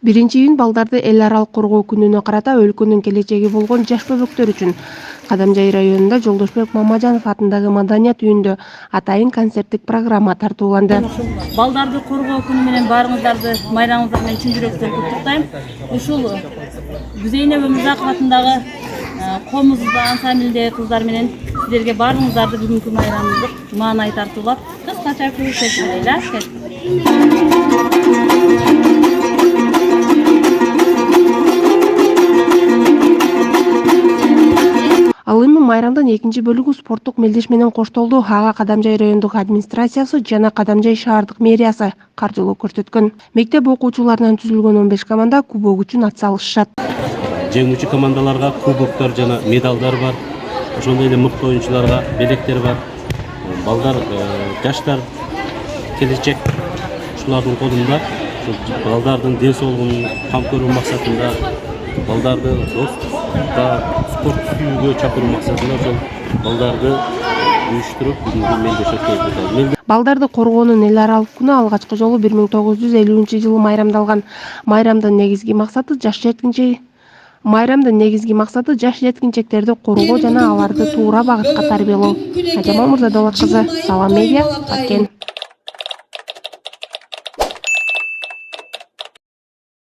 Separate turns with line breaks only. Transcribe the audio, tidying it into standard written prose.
1-июнь балдарды эл аралык коргоо күнүнө карата өлкөнүн келечеги болгон жаш бөбөктөр үчүн Кадамжай районунда Жолдошбек Мамажанов атындагы маданият үйүндө атайын концерттик программа тартууланды.
Балдарды коргоо күнү менен баарыңыздарды майрамыңыздар менен чын жүрөктөн куттуктайм. Ушул Зейнеп Өмүрзакова атындагы комуз ансамблиндеги кыздар менен сиздерге баарыңыздарды бүгүнкү майрамыңыздык маанай тартуулап, кыскача көрсөтөлү. Ал эми майрамдын экинчи бөлүгү спорттук мелдеш менен коштолду. Ага Кадамжай райондук администрациясы жана Кадамжай шаардык мэриясы каржылоо көрсөткөн. Мектеп окуучуларынан түзүлгөн 15 команда кубок үчүн атсалышышат.
Жеңүүчү командаларга кубоктор жана медалдар бар. Ошондой эле мыкты оюнчуларга белектер бар. Балдар, жаштар, келечек ушулардын колунда. Балдардын ден соолугун кам көрүү максатында, балдарды достукка, спорт сүйүүгө чакыруу максатында ошол балдарды уюштуруп бүгүнкү мелдеш өткөрүлдү.
Балдарды коргоонун эл аралык күнү алгачкы жолу 1950-жылы майрамдалган. Майрамдын негизги максаты жаш жеткинчектерди коргоо жана аларды туура багытка тарбиялоо. Ажамал Мырзадолот кызы, Салам Медиа, Баткен.